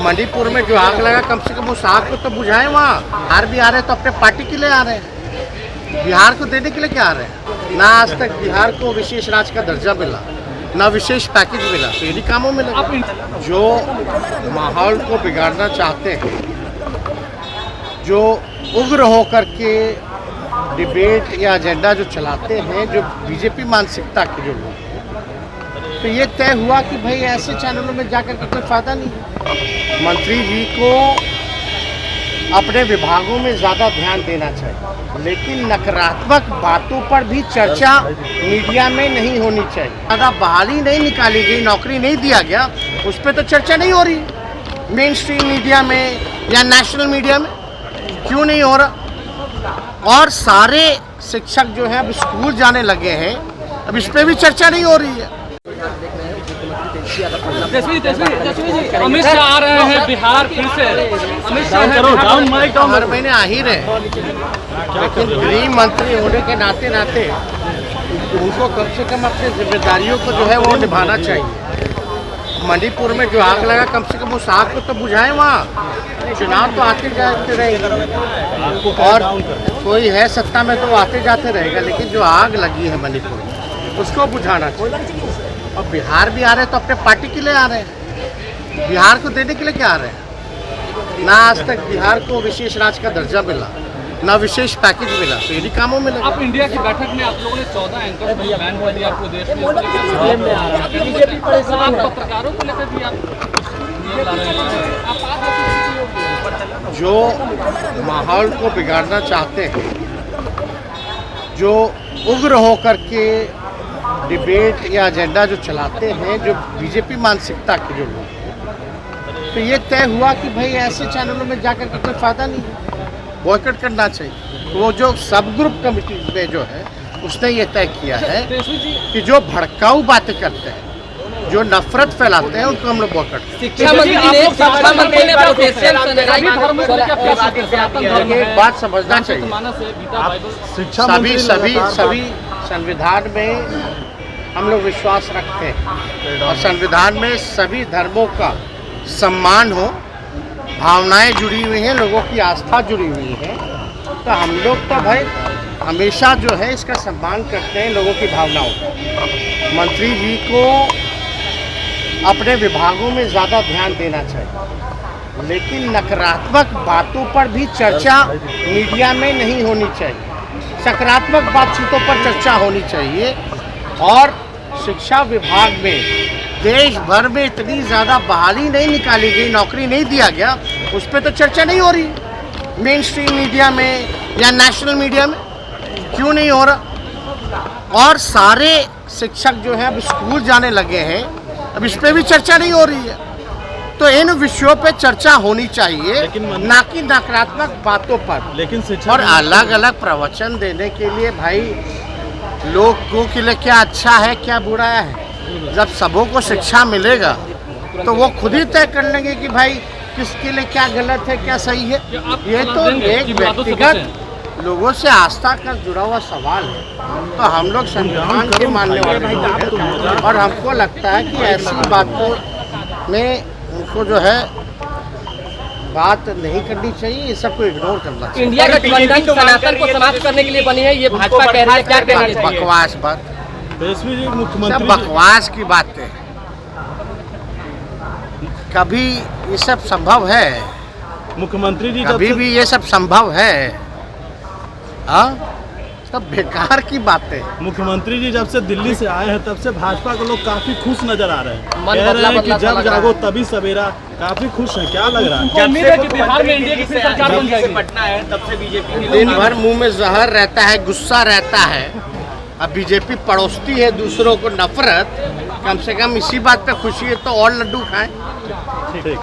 मणिपुर में जो आग लगा, कम से कम उस आग को तो बुझाएं। वहाँ बिहार भी आ रहे तो अपने पार्टी के लिए आ रहे हैं, बिहार को देने के लिए क्या आ रहे हैं। ना आज तक बिहार को विशेष राज्य का दर्जा मिला, ना विशेष पैकेज मिला, तो यही कामों में लगा। जो माहौल को बिगाड़ना चाहते हैं, जो उग्र होकर के डिबेट या एजेंडा जो चलाते हैं, जो बीजेपी मानसिकता के जो लोग, तो ये तय हुआ कि भाई ऐसे चैनलों में जाकर के कोई फायदा नहीं। मंत्री जी को अपने विभागों में ज़्यादा ध्यान देना चाहिए, लेकिन नकारात्मक बातों पर भी चर्चा मीडिया में नहीं होनी चाहिए। अगर बहाली नहीं निकाली गई, नौकरी नहीं दिया गया, उस पर तो चर्चा नहीं हो रही मेन स्ट्रीम मीडिया में या नेशनल मीडिया में। क्यों नहीं हो रहा? और सारे शिक्षक जो हैं अब स्कूल जाने लगे हैं, अब इस पर भी चर्चा नहीं हो रही है। अमित शाह आ रहे हैं बिहार फिर से। अमित शाह हर महीने आ ही रहे, लेकिन गृह मंत्री होने के नाते नाते उनको कम से कम अपनी जिम्मेदारियों को जो है वो निभाना चाहिए। मणिपुर में जो आग लगा, कम से कम उस आग को तो बुझाएं। वहाँ चुनाव तो आते जाते रहेंगे और कोई है सत्ता में तो वो आते जाते रहेगा, लेकिन जो आग लगी है मणिपुर में उसको बुझाना चाहिए। और बिहार भी आ रहे तो अपने पार्टी के लिए आ रहे हैं, बिहार को देने के लिए क्या आ रहे हैं। ना आज तक बिहार को विशेष राज्य का दर्जा मिला, ना विशेष पैकेज मिला, तो यही कामों में लगा। आप इंडिया की बैठक में आप लोगों ने 14 एंकर को बैन कर दिया आपको देश में। आप पत्रकारों को लेकर भी जो माहौल को बिगाड़ना चाहते हैं, जो उग्र होकर के डिबेट या एजेंडा जो चलाते हैं, जो बीजेपी मानसिकता के जो लोग, तो ये तय हुआ कि भाई ऐसे चैनलों में जाकर के कोई फायदा नहीं, बॉयकॉट करना चाहिए। वो जो सब ग्रुप कमेटी में जो है उसने ये तय किया है कि जो भड़काऊ बातें करते हैं, जो नफरत फैलाते हैं, उनको हम लोग बॉयकॉट करते हैं। एक बात समझना चाहिए, सभी संविधान में हम लोग विश्वास रखते हैं और संविधान में सभी धर्मों का सम्मान हो, भावनाएं जुड़ी हुई हैं, लोगों की आस्था जुड़ी हुई है, तो हम लोग तो भाई हमेशा जो है इसका सम्मान करते हैं, लोगों की भावनाओं को। मंत्री जी को अपने विभागों में ज़्यादा ध्यान देना चाहिए, लेकिन नकारात्मक बातों पर भी चर्चा मीडिया में नहीं होनी चाहिए। सकारात्मक बातचीतों पर चर्चा होनी चाहिए। और शिक्षा विभाग में देश भर में इतनी ज़्यादा बहाली नहीं निकाली गई, नौकरी नहीं दिया गया, उस पर तो चर्चा नहीं हो रही मेन स्ट्रीम मीडिया में या नेशनल मीडिया में। क्यों नहीं हो रहा? और सारे शिक्षक जो हैं अब स्कूल जाने लगे हैं, अब इस पर भी चर्चा नहीं हो रही है। तो इन विषयों पे चर्चा होनी चाहिए, ना कि नकारात्मक बातों पर। लेकिन और अलग अलग प्रवचन देने के लिए भाई लोगों के लिए क्या अच्छा है क्या बुरा है, जब सबों को शिक्षा मिलेगा तो वो खुद ही तय कर लेंगे कि भाई किसके लिए क्या गलत है क्या सही है। ये तो एक व्यक्तिगत लोगों से आस्था का जुड़ा हुआ सवाल है। तो हम लोग संविधान के मानने वाले लोग हैं और हमको लगता है कि ऐसी बातों में उनको जो है बात नहीं करनी चाहिए, ये सबको इग्नोर करना चाहिए। इंडिया गठबंधन सनातन को समाप्त करने के लिए बनी है, ये भाजपा कह रही है, क्या कह रही है? बकवास बात, मुख्यमंत्री सब बकवास की बातें। कभी ये सब संभव है? मुख्यमंत्री जी कभी भी ये सब संभव है? हाँ, सब बेकार की बातें। मुख्यमंत्री जी जब से दिल्ली से आए हैं तब से भाजपा के लोग काफी खुश नजर आ रहे हैं, मन कह रहे हैं कि बदला जब जागो तभी सवेरा। काफी खुश हैं, क्या लग रहा है? उम्मीद है कि बिहार में इंडिया की फिर सरकार बन जाएगी। पटना है तब से बीजेपी दिन भर मुंह में जहर रहता है, गुस्सा रहता है। अब बीजेपी पड़ोसती है दूसरों को नफरत, कम से कम इसी बात पे खुशी है तो और लड्डू खाएं। ठीक।